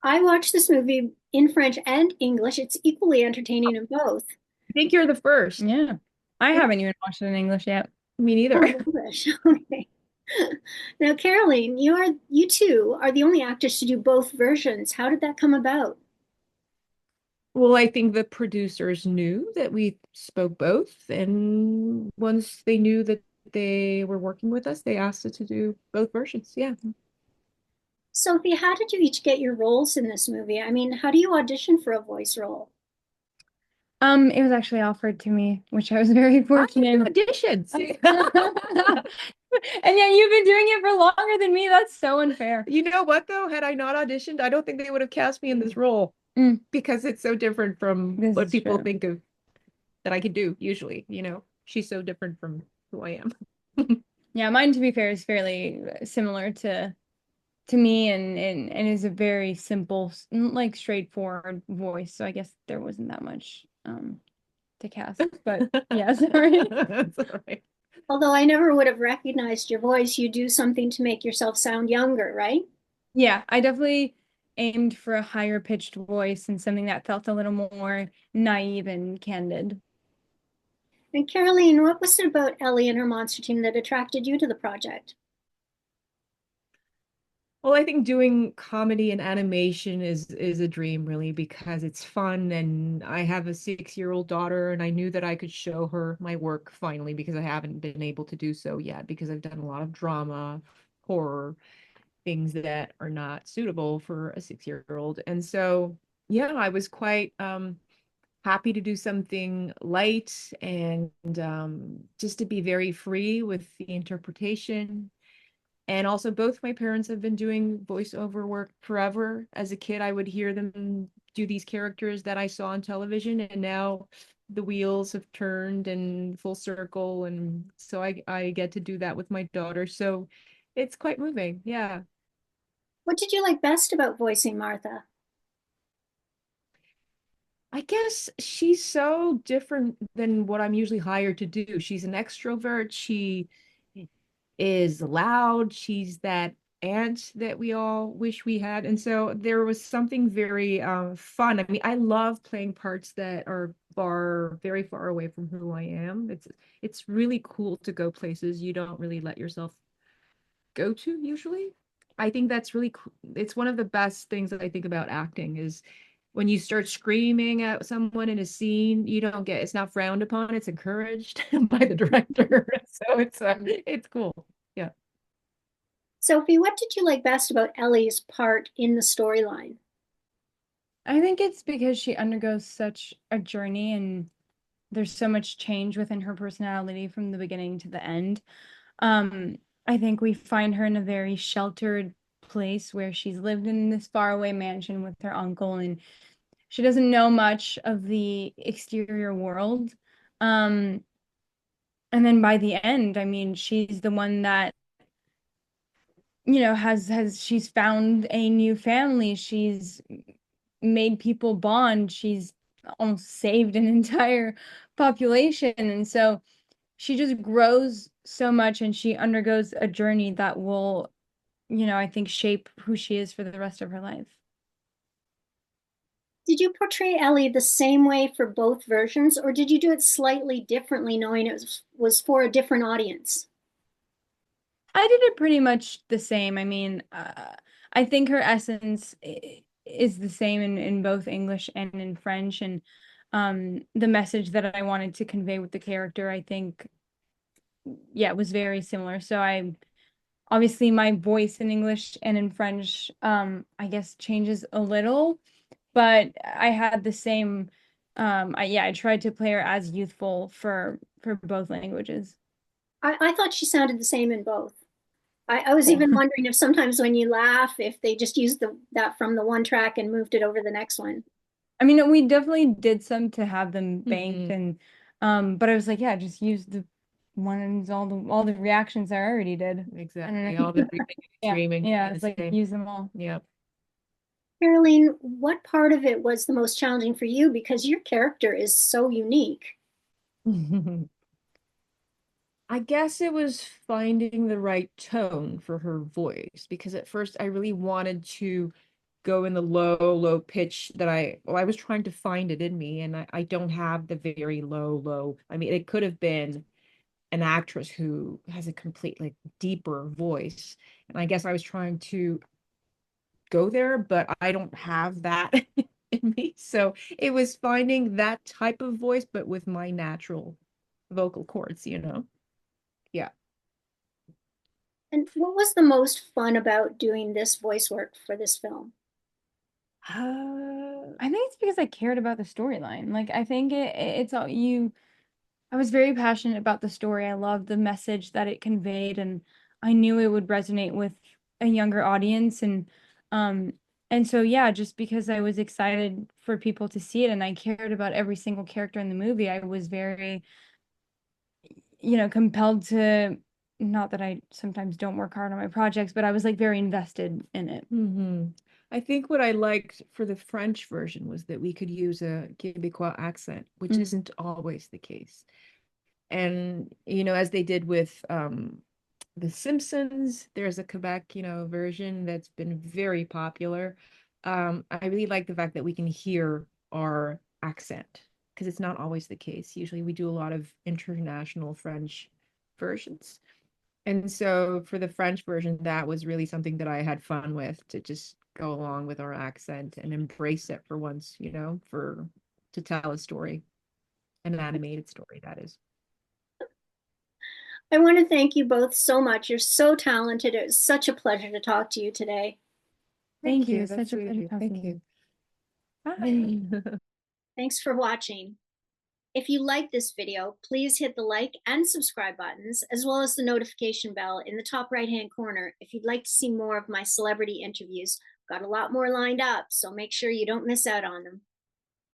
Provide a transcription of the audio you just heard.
I watched this movie in French and English. It's equally entertaining in both. I think you're the first. Yeah. I haven't even watched it in English yet. Me Oh, in neither. English. Okay. Now, Caroline, you two are the only actors to do both versions. How did that come about? Well, I think the producers knew that we spoke both, and once they knew that they were working with us, they asked us to do both versions. Yeah. Sophie, how did you each get your roles in this movie? I mean, how do you audition for a voice role? It was actually offered to me, which I was very I fortunate. do auditions. And yet you've been doing it for longer than me. That's so unfair. You know what, though? Had I not auditioned, I don't think they would have cast me in this role Mm, because it's so different from this what is people true. think of that I could do usually, She's so different from who I am. Yeah, mine, to be fair, is fairly similar to me and is a very simple, like straightforward voice. So I guess there wasn't that much to cast. But yeah, sorry. That's all right. Although I never would have recognized your voice, you do something to make yourself sound younger, right? Yeah, I definitely aimed for a higher pitched voice and something that felt a little more naive and candid. And Caroline, what was it about Ellie and her monster team that attracted you to the project? Well, I think doing comedy and animation is a dream really because it's fun and I have a 6-year-old daughter and I knew that I could show her my work finally because I haven't been able to do so yet because I've done a lot of drama, horror, things that are not suitable for a 6-year-old. And so, yeah, I was quite happy to do something light and just to be very free with the interpretation. And also, both my parents have been doing voiceover work forever. As a kid, I would hear them do these characters that I saw on television, and now the wheels have turned in full circle, and so I get to do that with my daughter. So it's quite moving. Yeah. What did you like best about voicing Martha? I guess she's so different than what I'm usually hired to do. She's an extrovert. She is loud. She's that aunt that we all wish we had. And so there was something very fun. I mean, I love playing parts that are very far away from who I am. It's really cool to go places you don't really let yourself go to usually. I think that's really cool. It's one of the best things that I think about acting is when you start screaming at someone in a scene, it's not frowned upon, it's encouraged by the director. So it's cool. Yeah. Sophie, what did you like best about Ellie's part in the storyline? I think it's because she undergoes such a journey and there's so much change within her personality from the beginning to the end. Um, I think we find her in a very sheltered place where she's lived in this faraway mansion with her uncle and she doesn't know much of the exterior world. Um, and then by the end, I mean, she's the one that, has she's found a new family. She's made people bond. She's almost saved an entire population. And so she just grows so much and she undergoes a journey that will, I think shape who she is for the rest of her life. Did you portray Ellie the same way for both versions, or did you do it slightly differently, knowing it was for a different audience? I did it pretty much the same. I mean, I think her essence is the same in both English and in French. And the message that I wanted to convey with the character, I think, yeah, it was very similar. So obviously my voice in English and in French, I guess changes a little, but I had the same, I tried to play her as youthful for both languages. I thought she sounded the same in both. I was even wondering if sometimes when you laugh, if they just used that from the one track and moved it over the next one. I mean, we definitely did some to have them banked Mhm. and but I was like, yeah, just use the ones, all the reactions I already did. I don't Exactly. know. All the breathing, Yeah. screaming, Yeah, yeah, the it's like same. use them all. Yeah. Caroline, what part of it was the most challenging for you because your character is so unique? I guess it was finding the right tone for her voice because at first I really wanted to go in the low pitch that I was trying to find it in me, and I don't have the very low. I mean, it could have been an actress who has a complete like deeper voice, and I guess I was trying to go there, but I don't have that in me. So it was finding that type of voice, but with my natural vocal cords, you know? Yeah. And what was the most fun about doing this voice work for this film? I think it's because I cared about the storyline. Like I think it's all you I was very passionate about the story. I loved the message that it conveyed, and I knew it would resonate with a younger audience. Um, and so yeah, just because I was excited for people to see it and I cared about every single character in the movie, I was very, compelled to, not that I sometimes don't work hard on my projects, but I was like very invested in it. Hmm. I think what I liked for the French version was that we could use a Quebecois accent, which Mm. isn't always the case. And, as they did with The Simpsons, there's a Quebec, version that's been very popular. I really like the fact that we can hear our accent because it's not always the case. Usually we do a lot of international French versions. And so for the French version, that was really something that I had fun with, to just go along with our accent and embrace it for once, for to tell a story, an animated story, that is. I want to thank you both so much. You're so talented. It was such a pleasure to talk to you today. Thank you. you. It's That's such a sweet of pleasure you. talking Thank to you. you. Bye. Thanks for watching. If you like this video, please hit the like and subscribe buttons, as well as the notification bell in the top right-hand corner if you'd like to see more of my celebrity interviews. Got a lot more lined up, so make sure you don't miss out on them.